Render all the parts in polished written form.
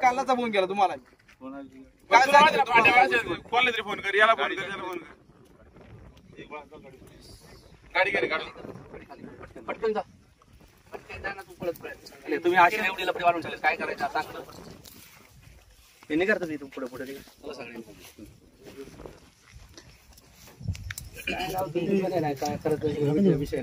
कालचा फोन केला तुम्हाला कोणाला तरी फोन कर याला फोन कर गाडी गाडी पटकन जा तुम्ही अशी एवढी लपडी वाढून चालेल काय करायचं आता हे नाही करतात इथून पुढे पुढे काय करत विषय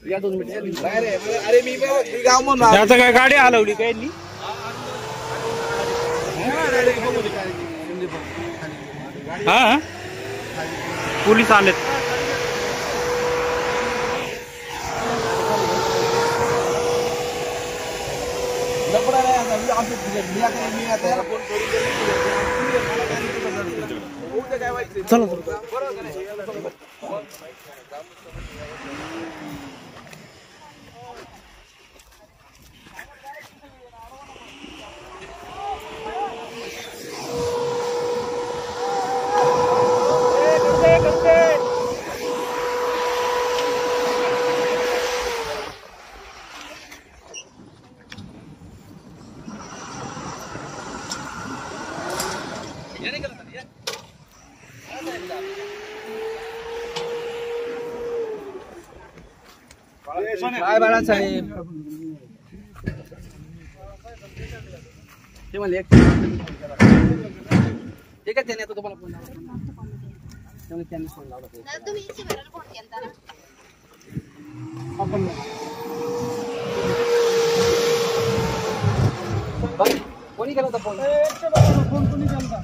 या 2 मिनिट अरे मी गाव म्हणून आता काय गाडी हलवली काय हा पोलीस आलेत चला काय बाळासाहेब ते म्हणले ठीक आहे त्याने आता तुम्हाला फोन लावला त्यांनी फोन लावला तुम्ही फोन केला कोणी केला होता फोन कोणी केला होता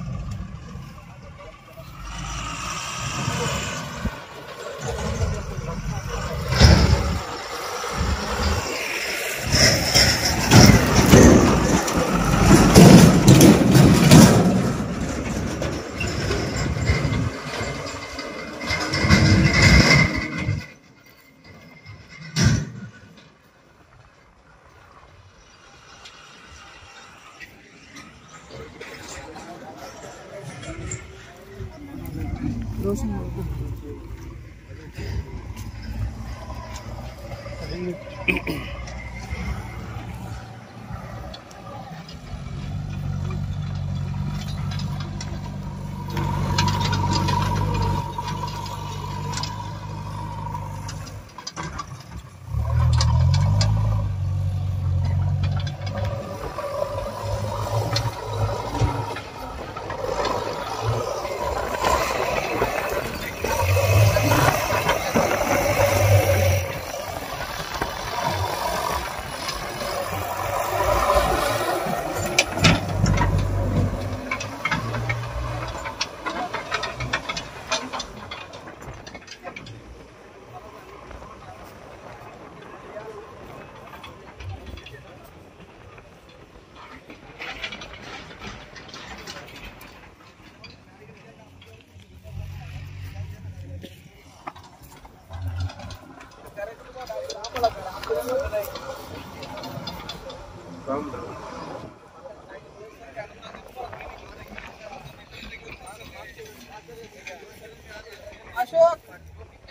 अशोक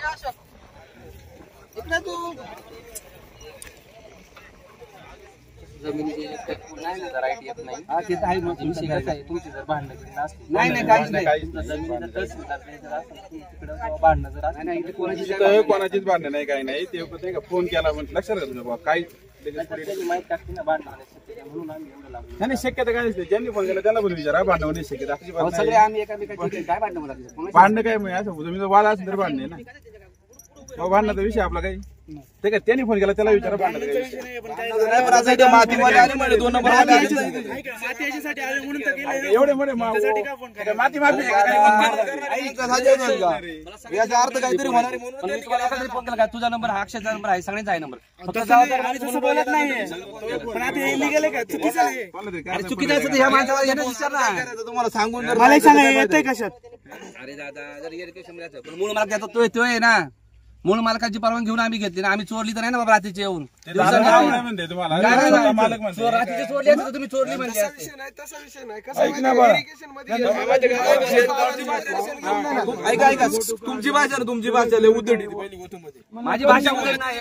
अशोक इकडे तू जमिनीची नाही ना राईट येत नाही हा ते आहे मग तुमची जर भांडणं असतील नाही नाही काहीच नाही जमिनीचं तहसीलदार जर असेल तिकडे भांडणं जर असतील नाही कोणाचीच भांडणं नाही काही नाही ते फोन केला म्हणजे लक्षात घ्या तुझं काही माहित टाकते ना भांडणं म्हणून आम्ही एवढं लागलो नाही शक्यता काय नसते ज्यांनी फोन केला त्याला बोलू विचारा भांडण होणे शक्यता सगळे आम्ही एकामेकाची काय भांडणं भांडणं काय म्हणजे तुम्ही वाद असेल तर भांडणे ना मग भांडणाचा विषय आपला काही ते काय त्यांनी फोन केला त्याला विचारा भांडणाचा एवढे मोठे माती माफी याचा अर्थ काहीतरी होणार फोन केला तुझा नंबर हा अक्षयचा नंबर आहे सगळ्यांचा आहे नंबर बोलत नाहीये पण आता इलिगल आहे का चुकीचं आहे चुकीचं असं ह्या माणसाला तुम्हाला सांगून मला सांगा येतंय कशात अरे दादा जर इरिटेशन पण मूळ मार्ग देतो तो आहे ना मूळ मालकाची परवानगी घेऊन आम्ही घेतली ना, आम्ही चोरली तर नाही ना बाबा रात्रीचे येऊन म्हणते तुम्हाला मालक म्हणते रात्रीचे चोरली असते तर तुम्ही चोरली म्हणजे तसा विषय नाही ऐक ना बरं. ऐका ऐका तुमची भाषा ना, तुमची भाषा लय उद्धटी ती पहिली गोष्टीमध्ये. माझी भाषा उद्धट नाही.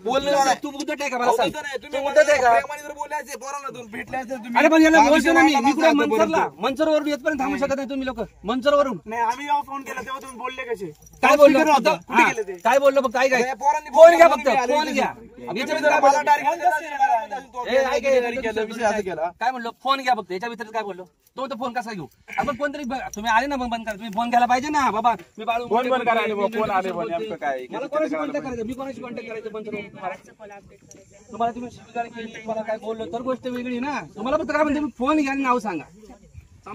बोलणं तू उद्धट आहे का मला सांग? तुम्ही उद्धट आहे का? प्रेमाने जर बोलायचे पोरांना तुम्ही भेटले असेल तुम्ही. अरे पण याला बोलतो ना मी आम्ही कुठे मनसरला मनसरवरून येतपर्यंत थांबू शकत नाही तुम्ही लोक मनसरवरून. नाही आम्ही जेव्हा फोन केला तेव्हा तुम्ही बोलले कसे काय बोललो कुठे फक्त? कुठे गेले ते? काय बोललो फक्त ऐक त्या पोरांनी फोन घ्या फक्त बोलले, फोन घ्या. याच्या व्यतिरिक्त काय मला बोललो? direct केलं, विषय असं केला. काय म्हणलो फोन घ्या फक्त याच्या व्यतिरिक्त काय बोललो? तो तर फोन कसा घेऊ आपण कोणतरी तुम्ही आले ना मग बंद करा तुम्ही फोन घ्यायला पाहिजे ना बाबा. मी बाळू फोन बंद करायला फोन आले पण नेमकं काय मला कोणाशी कॉन्टॅक्ट करायचं मी कोणाशी कॉन्टॅक्ट करायचं बंद करून तुम्हाला तुम्ही स्वीकार केली तुम्हाला काय बोललो तर गोष्ट वेगळी ना. तुम्हाला फक्त काय म्हणते फोन घ्या आणि नाव सांगा.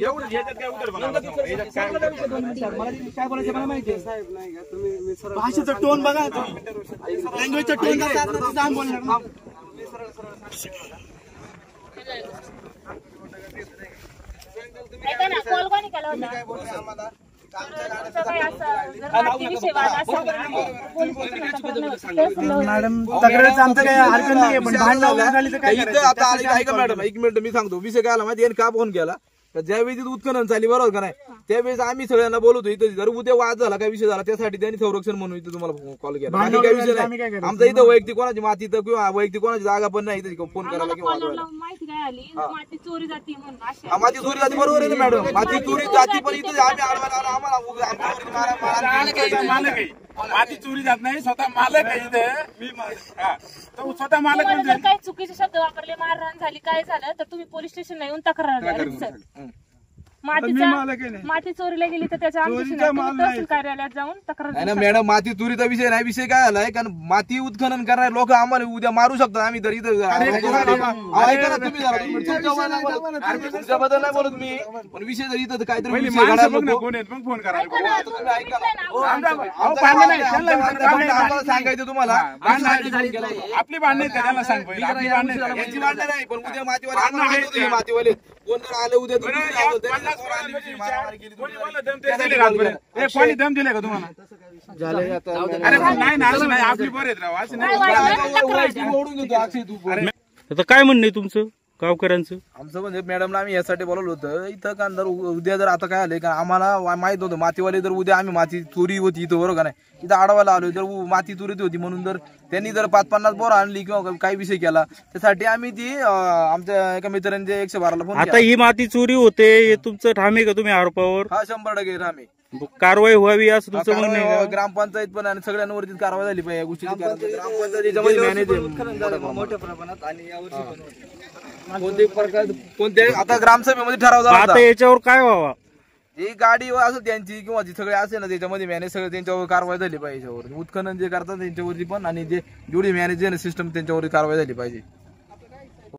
एवढं याच्यात काय उद्धटपणा आला तुम्हाला? याच्यात काय मला काय बोलायचं मला माहिती आहे. भाषेचा टोन बघा लँग्वेजचा टोन जाम बोलणार ऐका ना कॉल कोणी केला होता? तुमचं काय असं जर माहितीविषयी वाद असेल ना, पोलीस स्टेशनला तक्रार नव्हती. मॅडम तक्रारीचं आमचं काही हरकत नाहीये पण भांडण झाली तर काय इथं आता आले ऐका मॅडम एक मिनिट मी सांगतो विषय काय आला माहिती यांनी का फोन केला तर ज्यावेळी तिथं उत्खनन चालली बरोबर का नाही त्यावेळेस आम्ही सगळ्यांना बोलवतो इथं जर उद्या वाद झाला काय विषय झाला त्यासाठी त्यांनी संरक्षण म्हणून इथं तुम्हाला कॉल केला बाकी काय विषय नाही. आमचा इथं वैयक्तिक कोणाची माती तर किंवा वैयक्तिक कोणाची जागा पण नाही इथं फोन करायला आम्हाला किंवा कॉलर लावून माहिती काय आली माती चोरी जाते म्हणून अशी माती चोरी जाती बरोबर आहे ना मॅडम माती चोरी जाती पण इथं आम्ही आडवायला आलो आम्हाला आमच्यावरती मालक आहे माती चोरी जात नाही स्वतः मालक आहे इथे हा. तो स्वतः मालक तुम्हाला म्हणजे जर काही चुकीचे शब्द वापरले मारहाण झाली काय झालं तर तुम्ही पोलीस स्टेशनला येऊन तक्रार द्या सर. माती चोरीला गेली तर त्याच्या आमच्याशी नाही तुम्ही तहसील कार्यालयात जाऊन तक्रार नाही द्या. ना मॅडम माती चोरीचा विषय नाही विषय काय आलाय कारण माती उत्खनन करणारे लोक आम्हाला उद्या मारू शकतात आम्ही तर इथं ऐका ना तुम्ही जरा, तुमच्याबद्दल नाही बोलत मी पण विषय जर इथं काहीतरी पहिली विषय माणसं घडायला बघ ना नको. कोण आहेत मग फोन ऐका करायला ना, तुम्ही ऐका ना. भांडण नाही आम्हाला सांगायचं तुम्हाला आपली भांडण आहेत का त्याला सांग पहिले आपली भांडण आहेत का? यांची भांडण नाही पण उद्या मातीवाले मातीवाले कोण जर आले उद्या तर तुम्ही आलो, त्यांनी पोरांनी विषयी मारामारी केली कोणी तुम्ही. बोललं दम ते दिले का आजपर्यंत? कोणी दम दिले का तुम्हाला अरे पण नाही ना असं नाही आपली बरे आहेत राव असं काय नाही वाटलं तर तक्रार तू द्या. ओढून घेतो अक्षय तू बोल. आता काय म्हणणं आहे तुमचं गावकऱ्यांचं? आमचं म्हणजे मॅडमला आम्ही यासाठी बोलवलं होतं इथं का जर उद्या जर आता काय आलंय का आम्हाला माहित होतं मातीवाले जर उद्या आम्ही माती चोरी होती इथं बरोबर का नाही इथं अडवायला आलोय जर माती चोरी होती म्हणून जर त्यांनी जर 5-50 बोरं आणली किंवा काही विषय केला त्यासाठी आम्ही ती आमच्या एका मित्रांचे 112ला फोन आता ही माती चोरी होते हे तुमचं ठाम आहे का तुम्ही आरोपावर? हा 100% आम्ही कारवाई व्हावी असं तुमचं म्हणणं आहे का? ग्रामपंचायत पण आणि सगळ्यांवरती कारवाई झाली पाहिजे या गोष्टीची ग्रामपंचायतीमध्ये मॅनेजर मोठ्या प्रमाणात आणि कोणते प्रकार कोणते आता ग्रामसभेमध्ये ठराव झाला आता होता. याच्यावर काय व्हावा? जी गाडी असेल त्यांची किंवा जी सगळे असेल ना त्याच्यामध्ये मॅनेज सगळं त्यांच्यावर कारवाई झाली पाहिजे उत्खनन जे करतात त्यांच्यावरती पण आणि जे जेवढी मॅनेज आहे ना सिस्टम त्यांच्यावरती कारवाई झाली पाहिजे.